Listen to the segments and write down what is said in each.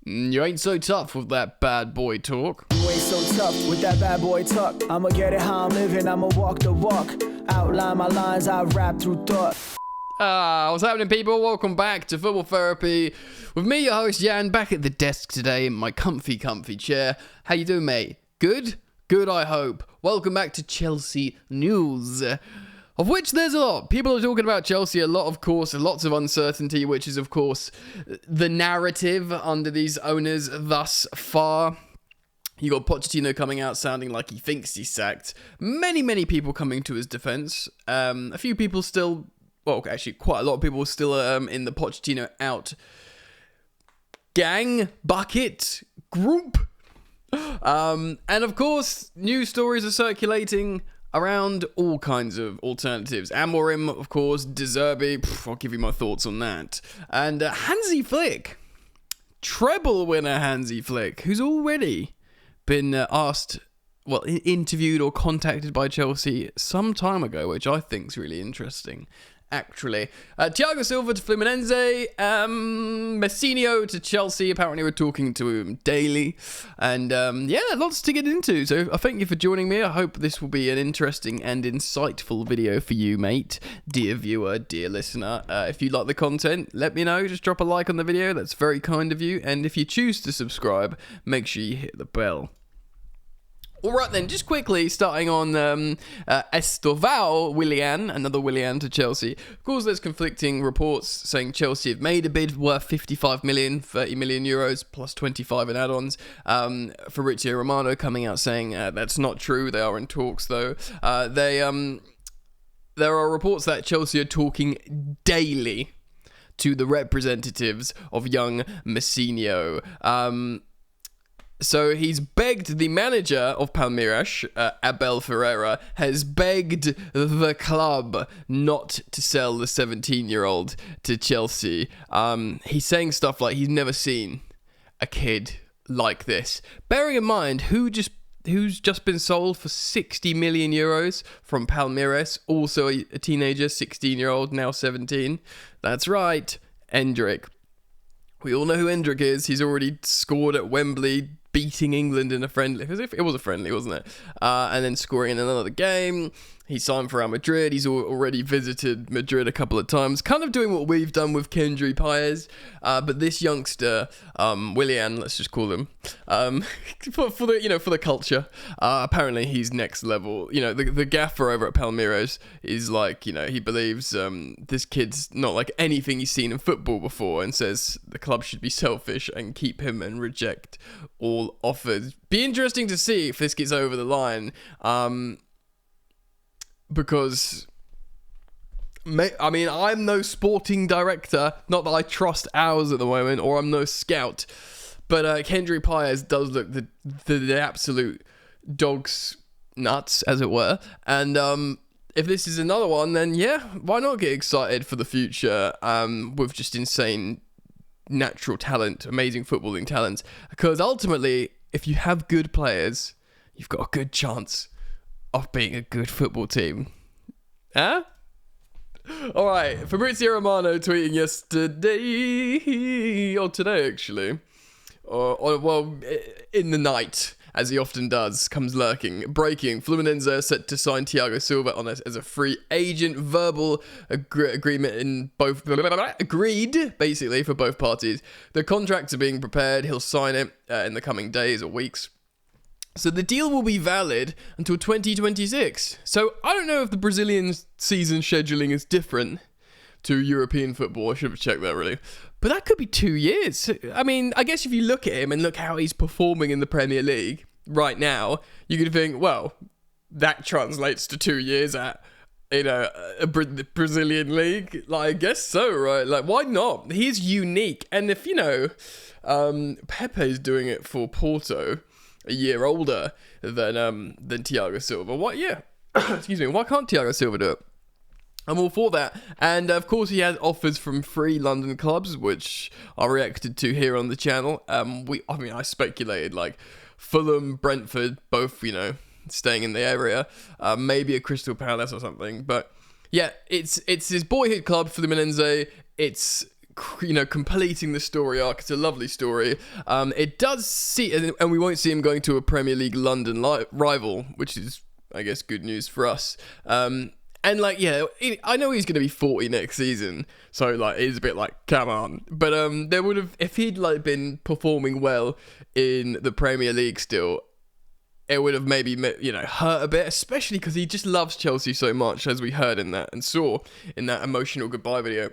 You ain't so tough with that bad boy talk. You ain't so tough with that bad boy talk. I'ma get it how I'm living, I'ma walk the walk. Outline my lines, I rap through thought. What's happening, people? Welcome back to Football Therapy with me, your host Jan, back at the desk today in my comfy chair. How you doing, mate? Good? Good, I hope. Welcome back to Chelsea news, of which there's a lot. People are talking about Chelsea a lot, of course, lots of uncertainty, which is, of course, the narrative under these owners thus far. You got Pochettino coming out sounding like he thinks he's sacked. Many people coming to his defense. A few people still, well, actually, quite a lot of people still in the Pochettino out gang, bucket, group. And of course, news stories are circulating around all kinds of alternatives. Amorim, of course, De Zerbi, I'll give you my thoughts on that. And Hansi Flick, treble winner Hansi Flick, who's already been interviewed or contacted by Chelsea some time ago, which I think is really interesting. Actually, Thiago Silva to Fluminense, Messinho to Chelsea. Apparently, we're talking to him daily, and lots to get into. So, I thank you for joining me. I hope this will be an interesting and insightful video for you, mate, dear viewer, dear listener. If you like the content, let me know. Just drop a like on the video. That's very kind of you. And if you choose to subscribe, make sure you hit the bell. Alright then, just quickly, starting on Estevao Willian, another Willian to Chelsea. Of course, there's conflicting reports saying Chelsea have made a bid worth 55 million, 30 million euros, plus 25 in add-ons. Fabrizio Romano coming out saying that's not true. They are in talks, though. There are reports that Chelsea are talking daily to the representatives of young Messinho. So he's begged the manager of Palmeiras, Abel Ferreira, has begged the club not to sell the 17-year-old to Chelsea. He's saying stuff like he's never seen a kid like this. Bearing in mind who's just been sold for 60 million euros from Palmeiras, also a teenager, 16-year-old, now 17. That's right, Endrick. We all know who Endrick is. He's already scored at Wembley, beating England in a friendly. It was a friendly, wasn't it? And then scoring in another game. He signed for Real Madrid. He's already visited Madrid a couple of times, kind of doing what we've done with Kendry Paez. But this youngster, Willian, let's just call him, for the culture. Apparently he's next level. You know, the gaffer over at Palmeiras is like, he believes this kid's not like anything he's seen in football before, and says the club should be selfish and keep him and reject all offers. Be interesting to see if this gets over the line. Because, I'm no sporting director, not that I trust ours at the moment, or I'm no scout, but Kendry Paez does look the absolute dog's nuts, as it were, and if this is another one, then yeah, why not get excited for the future with just insane natural talent, amazing footballing talent, because ultimately, if you have good players, you've got a good chance of being a good football team. Huh? Alright, Fabrizio Romano tweeting yesterday, or today actually, in the night, as he often does, comes lurking. Breaking, Fluminense set to sign Thiago Silva as a free agent. Verbal agreement in both, agreed, basically, for both parties. The contracts are being prepared. He'll sign it in the coming days or weeks. So the deal will be valid until 2026. So I don't know if the Brazilian season scheduling is different to European football. I should have checked that, really. But that could be 2 years. I mean, I guess if you look at him and look how he's performing in the Premier League right now, you could think, well, that translates to 2 years at, the Brazilian league. Like, I guess so, right? Like, why not? He's unique. And if, Pepe's doing it for Porto, a year older than Thiago Silva. What? Yeah. Excuse me. Why can't Thiago Silva do it? I'm all for that. And of course, he has offers from 3 London clubs, which I reacted to here on the channel. I speculated like Fulham, Brentford, both, staying in the area. Maybe a Crystal Palace or something. But yeah, it's his boyhood club, Fluminense. It's completing the story arc. It's a lovely story. It does see, and we won't see him going to a Premier League London rival, which is, I guess, good news for us. And like, yeah, I know he's going to be 40 next season, so like, it's a bit like, come on. But there would have, if he'd like been performing well in the Premier League still, it would have maybe, hurt a bit, especially because he just loves Chelsea so much, as we heard in that and saw in that emotional goodbye video.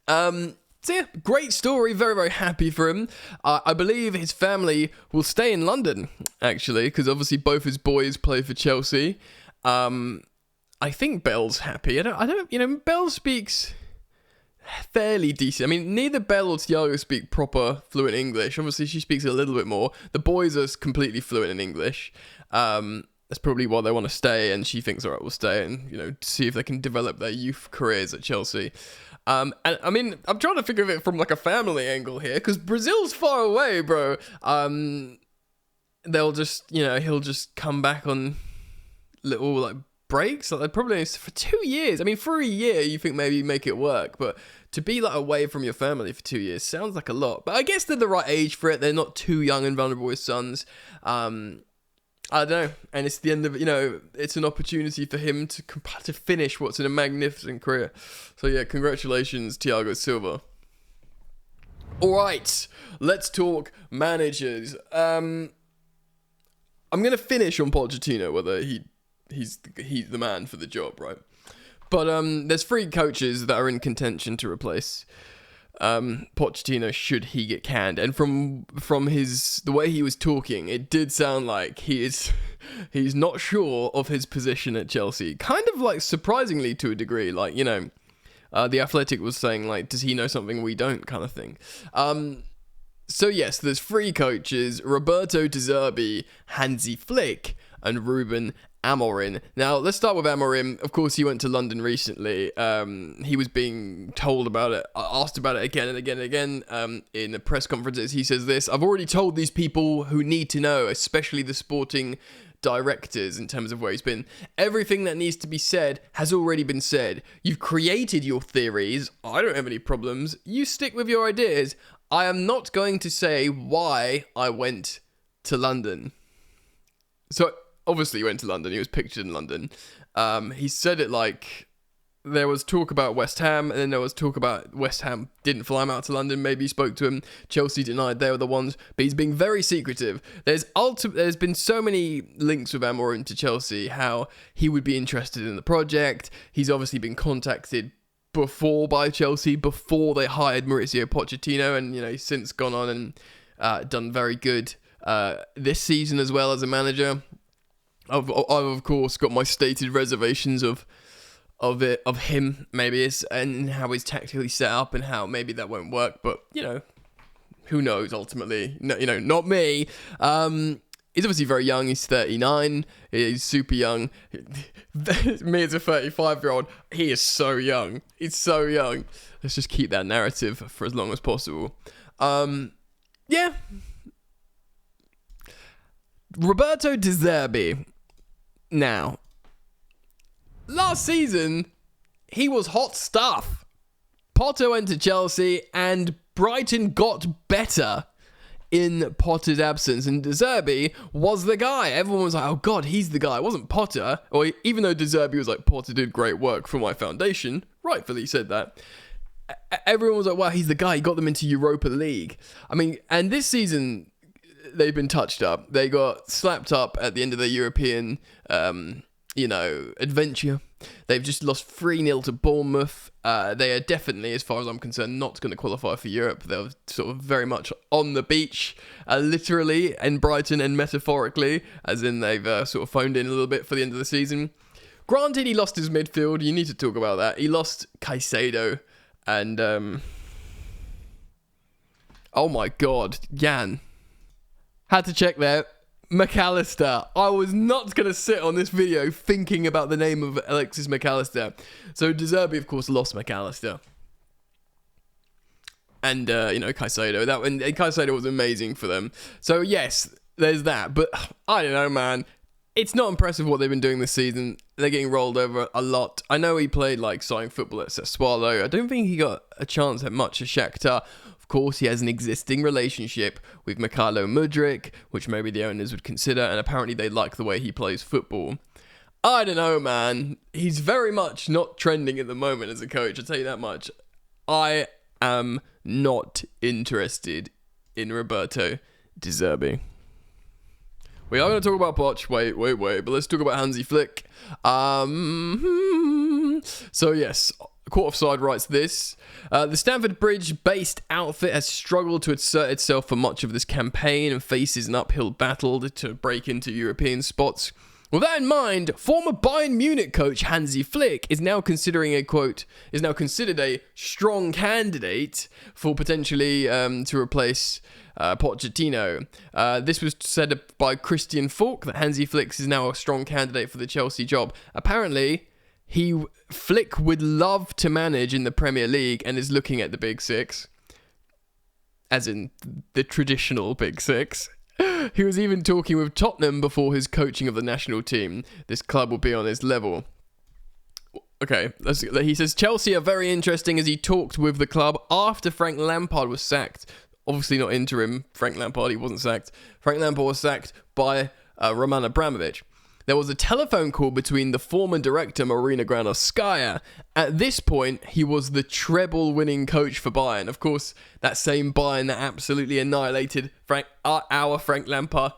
So yeah, great story. Very, very happy for him. I believe his family will stay in London, actually, because obviously both his boys play for Chelsea. I think Bell's happy. Bell speaks fairly decent. I mean, neither Bell or Thiago speak proper fluent English. Obviously, she speaks a little bit more. The boys are completely fluent in English. That's probably why they want to stay, and she thinks, all right, we'll stay and, see if they can develop their youth careers at Chelsea. And I mean, I'm trying to figure of it from like a family angle here, because Brazil's far away, bro. They'll just, he'll just come back on little like breaks, like probably for 2 years. I mean, for a year, you think maybe make it work, but to be like away from your family for 2 years sounds like a lot. But I guess they're the right age for it. They're not too young and vulnerable as sons. I don't know, and it's the end of, it's an opportunity for him to finish what's a magnificent career. So yeah, congratulations, Thiago Silva. All right, let's talk managers. I'm gonna finish on Pochettino, whether he's the man for the job, right? But there's 3 coaches that are in contention to replace Pochettino should he get canned, and from the way he was talking, it did sound like he's not sure of his position at Chelsea, kind of like surprisingly to a degree, like, the Athletic was saying like, does he know something we don't, kind of thing. So yes, there's 3 coaches: Roberto De Zerbi, Hansi Flick, and Ruben Amorim. Now, let's start with Amorim. Of course, he went to London recently. He was being told about it, asked about it again and again and again in the press conferences. He says this: I've already told these people who need to know, especially the sporting directors, in terms of where he's been. Everything that needs to be said has already been said. You've created your theories. I don't have any problems. You stick with your ideas. I am not going to say why I went to London. So, obviously he went to London. He was pictured in London. He said it like there was talk about West Ham, and then there was talk about West Ham didn't fly him out to London. Maybe he spoke to him. Chelsea denied they were the ones, but he's being very secretive. There's been so many links with Amorim to Chelsea, how he would be interested in the project. He's obviously been contacted before by Chelsea, before they hired Mauricio Pochettino, and he's since gone on and done very good this season as well as a manager. I've of course got my stated reservations of him, maybe, and how he's tactically set up and how maybe that won't work, but who knows ultimately. No, not me. He's obviously very young. He's 39. He's super young. Me as a 35-year-old, he is so young. He's so young. Let's just keep that narrative for as long as possible. Yeah. Roberto De Zerbi. Now, last season, he was hot stuff. Potter went to Chelsea and Brighton got better in Potter's absence, and De Zerbi was the guy. Everyone was like, oh god, he's the guy. It wasn't Potter. Or even though De Zerbi was like, Potter did great work for my foundation, rightfully said that, everyone was like, wow, he's the guy. He got them into Europa League. I mean, and this season they've been touched up. They got slapped up at the end of their European adventure. They've just lost 3-0 to Bournemouth. They are definitely, as far as I'm concerned, not going to qualify for Europe. They're sort of very much on the beach, literally, in Brighton, and metaphorically, as in they've sort of phoned in a little bit for the end of the season. Granted, he lost his midfield. You need to talk about that. He lost Caicedo and... oh my god, Jan. Had to check there. McAllister. I was not going to sit on this video thinking about the name of Alexis McAllister. So De Zerbi, of course, lost McAllister. And, Caicedo. And Caicedo was amazing for them. So, yes, there's that. But, I don't know, man. it's not impressive what they've been doing this season. They're getting rolled over a lot. I know he played like starting football at Sassuolo. I don't think he got a chance at much at Shakhtar. Of course, he has an existing relationship with Mykhailo Mudryk, which maybe the owners would consider, and apparently they like the way he plays football. I don't know, man. He's very much not trending at the moment as a coach, I'll tell you that much. I am not interested in Roberto De Zerbi. We are going to talk about Poch. Wait. But let's talk about Hansi Flick. So, yes. Court Offside writes this. The Stamford Bridge-based outfit has struggled to assert itself for much of this campaign and faces an uphill battle to break into European spots. With that in mind, former Bayern Munich coach Hansi Flick is now considered a strong candidate for potentially to replace Pochettino. This was said by Christian Falk that Hansi Flick is now a strong candidate for the Chelsea job. Apparently, Flick would love to manage in the Premier League and is looking at the Big Six, as in the traditional Big Six. He was even talking with Tottenham before his coaching of the national team. This club will be on his level. Okay, he says Chelsea are very interesting as he talked with the club after Frank Lampard was sacked. Obviously not interim Frank Lampard, he wasn't sacked. Frank Lampard was sacked by Roman Abramovich. There was a telephone call between the former director Marina Granovskaya. At this point, he was the treble-winning coach for Bayern. Of course, that same Bayern that absolutely annihilated our Frank Lampard,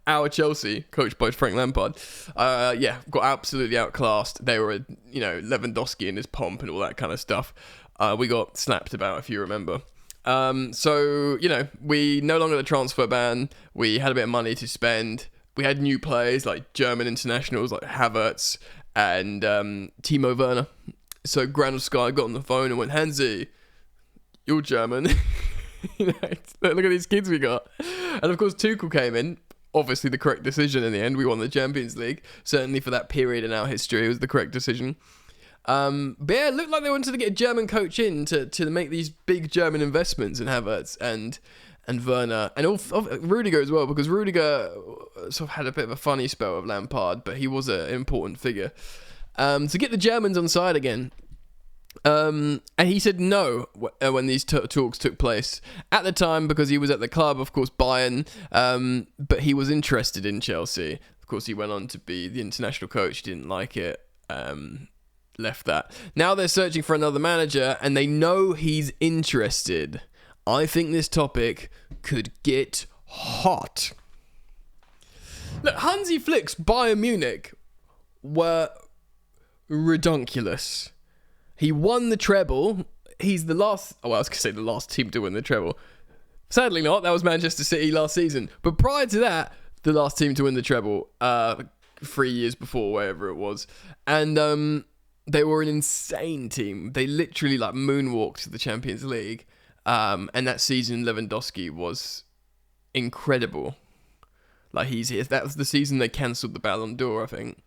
our Chelsea, coached by Frank Lampard. Got absolutely outclassed. They were, Lewandowski in his pomp and all that kind of stuff. We got snapped about, if you remember. We no longer the transfer ban. We had a bit of money to spend. We had new players like German internationals like Havertz and Timo Werner. So Granovskaya got on the phone and went, Hansi, you're German. Look at these kids we got. And of course Tuchel came in. Obviously the correct decision in the end. We won the Champions League. Certainly for that period in our history, it was the correct decision. But yeah, it looked like they wanted to get a German coach in to make these big German investments in Havertz and Werner, and Rudiger as well, because Rudiger sort of had a bit of a funny spell with Lampard, but he was an important figure. To get the Germans on side again. And he said no when these talks took place. At the time, because he was at the club, of course, Bayern, but he was interested in Chelsea. Of course, he went on to be the international coach, didn't like it, left that. Now they're searching for another manager, and they know he's interested. I think this topic could get hot. Look, Hansi Flick's Bayern Munich were redonkulous. He won the treble. He's the last... I was going to say the last team to win the treble. Sadly not. That was Manchester City last season. But prior to that, the last team to win the treble 3 years before, wherever it was. And they were an insane team. They literally moonwalked to the Champions League. And that season, Lewandowski was incredible. That was the season they cancelled the Ballon d'Or, I think.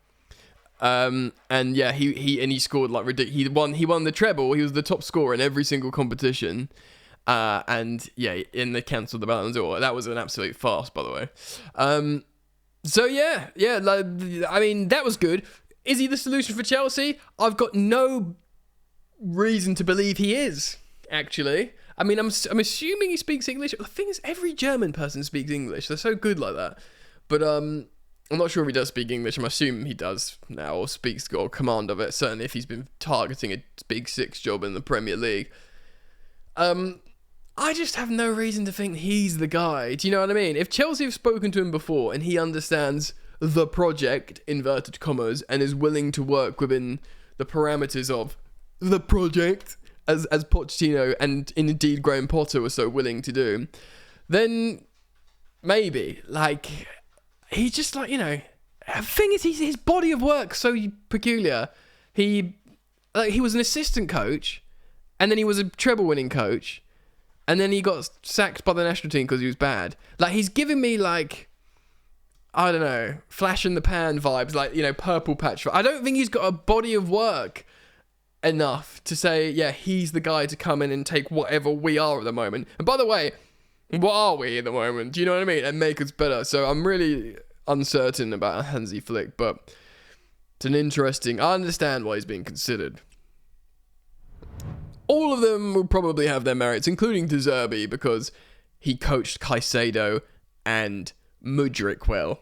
He scored ridiculous. He won the treble. He was the top scorer in every single competition. And they cancelled the Ballon d'Or. That was an absolute farce, by the way. That was good. Is he the solution for Chelsea? I've got no reason to believe he is, actually. I mean, I'm assuming he speaks English. The thing is, every German person speaks English. They're so good like that. But I'm not sure if he does speak English. I'm assuming he does now, or got a command of it. Certainly if he's been targeting a Big Six job in the Premier League. I just have no reason to think he's the guy. Do you know what I mean? If Chelsea have spoken to him before and he understands the project, inverted commas, and is willing to work within the parameters of the project, as Pochettino and indeed Graham Potter were so willing to do, then maybe. He's just the thing is, his body of work so peculiar. He was an assistant coach, and then he was a treble-winning coach, and then he got sacked by the national team because he was bad. He's giving me I don't know, flash in the pan vibes, purple patch. I don't think he's got a body of work enough to say, yeah, he's the guy to come in and take whatever we are at the moment. And by the way, what are we at the moment? Do you know what I mean? And make us better. So I'm really uncertain about Hansi Flick, but it's an interesting... I understand why he's being considered. All of them will probably have their merits, including De Zerbi, because he coached Caicedo and Mudryk well.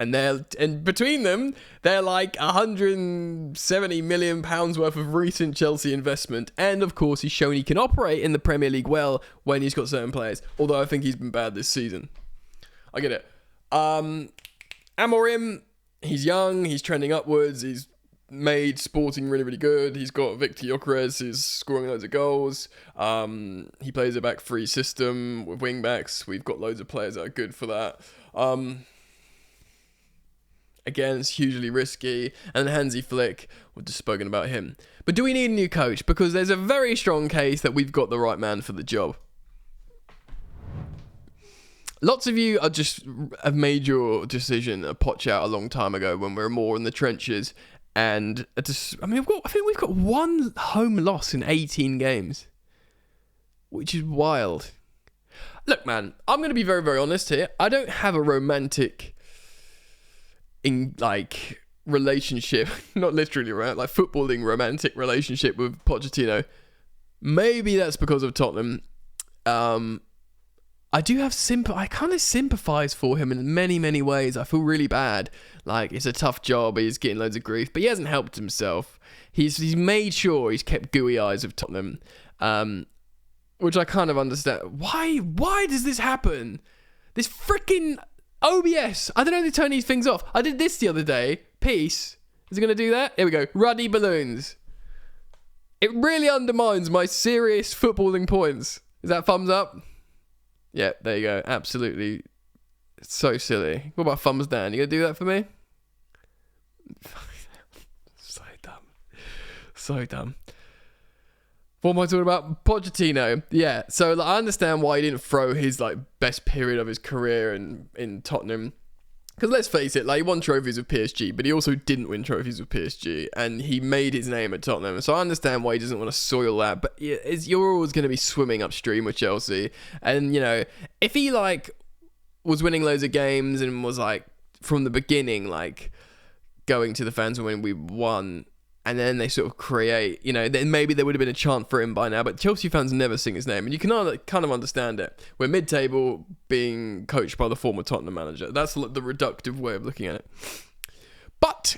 And between them, they're like £170 million worth of recent Chelsea investment. And of course, he's shown he can operate in the Premier League well when he's got certain players. Although I think he's been bad this season. I get it. Amorim, he's young, he's trending upwards, he's made Sporting really, really good. He's got Victor Gyökeres, who's scoring loads of goals. He plays a back three system with wing backs. We've got loads of players that are good for that. Again, it's hugely risky. And Hansi Flick, we've just spoken about him. But do we need a new coach? Because there's a very strong case that we've got the right man for the job. Lots of you have made your decision to Poch out a long time ago when we were more in the trenches. And I think we've got one home loss in 18 games, which is wild. Look, man, I'm going to be very, very honest here. I don't have a romantic relationship, not literally, right? Like footballing romantic relationship with Pochettino. Maybe that's because of Tottenham. I do have I kind of sympathise for him in many, many ways. I feel really bad. Like, it's a tough job. He's getting loads of grief, but he hasn't helped himself. He's made sure he's kept gooey eyes of Tottenham, which I kind of understand. Why does this happen? This freaking OBS. I don't know how to turn these things off. I did this the other day. Peace. Is it going to do that? Here we go. Ruddy balloons. It really undermines my serious footballing points. Is that thumbs up? Yeah, there you go. Absolutely. It's so silly. What about thumbs down? You going to do that for me? So dumb. So dumb. What am I talking about? Pochettino. Yeah, so I understand why he didn't throw his best period of his career in Tottenham. Because let's face it, he won trophies with PSG, but he also didn't win trophies with PSG, and he made his name at Tottenham. So I understand why he doesn't want to soil that, but you're always going to be swimming upstream with Chelsea. And, if he, was winning loads of games and was, from the beginning, going to the fans when we won, and then they sort of create, then maybe there would have been a chant for him by now. But Chelsea fans never sing his name. And you can kind of understand it. We're mid-table being coached by the former Tottenham manager. That's the reductive way of looking at it. But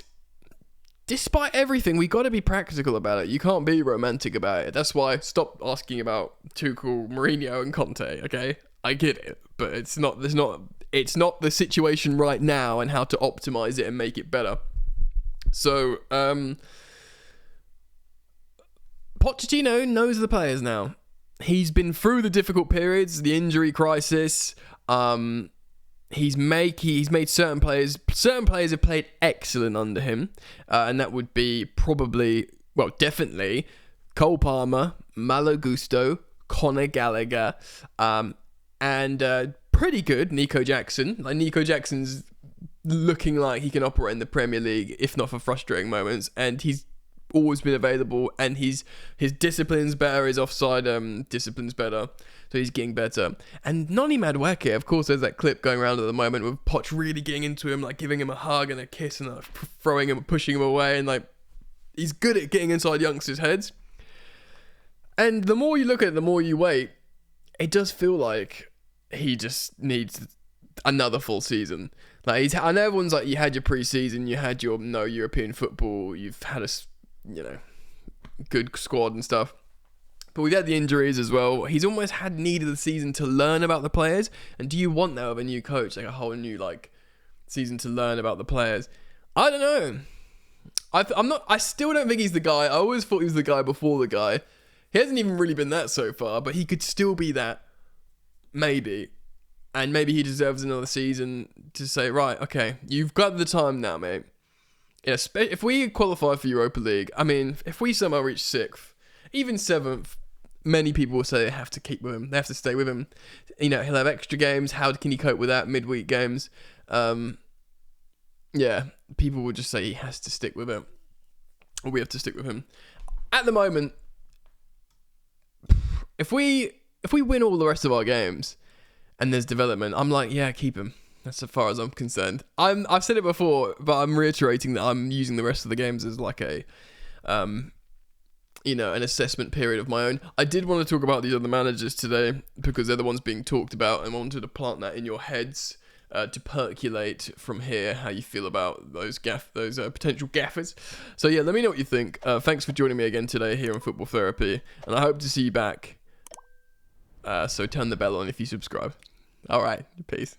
despite everything, we got to be practical about it. You can't be romantic about it. That's why stop asking about Tuchel, Mourinho and Conte, okay? I get it. But it's not the situation right now and how to optimize it and make it better. So, Pochettino knows the players now. He's been through the difficult periods, the injury crisis. He's made certain players have played excellent under him, and that would be definitely Cole Palmer, Malo Gusto, Conor Gallagher, and pretty good Nico Jackson. Nico Jackson's looking like he can operate in the Premier League, if not for frustrating moments, and he's always been available, and his discipline's better, his offside discipline's better, so he's getting better. And Noni Madueke, of course, there's that clip going around at the moment with Poch really getting into him, giving him a hug and a kiss and throwing him, pushing him away, and he's good at getting inside youngsters' heads. And the more you look at it, the more you wait, it does feel like he just needs another full season. I know everyone's you had your pre-season, you had your no European football, you've had a good squad and stuff, but we've had the injuries as well. He's almost needed the season to learn about the players. And do you want that with a new coach, a whole new season to learn about the players? I don't know. I still don't think he's the guy. I always thought he was the guy before the guy. He hasn't even really been that so far, but he could still be that, maybe. And maybe he deserves another season to say, right, okay, you've got the time now, mate. Yeah, if we qualify for Europa League, if we somehow reach 6th, even 7th, many people will say they have to keep with him. They have to stay with him. He'll have extra games. How can he cope with that? Midweek games. Yeah, people will just say he has to stick with it. Or we have to stick with him. At the moment, if we win all the rest of our games and there's development, I'm yeah, keep him. That's as far as I'm concerned. I've said it before, but I'm reiterating that I'm using the rest of the games as like a, an assessment period of my own. I did want to talk about these other managers today because they're the ones being talked about, and I wanted to plant that in your heads to percolate from here how you feel about those potential gaffers. So yeah, let me know what you think. Thanks for joining me again today here on Football Therapy, and I hope to see you back. So turn the bell on if you subscribe. All right, peace.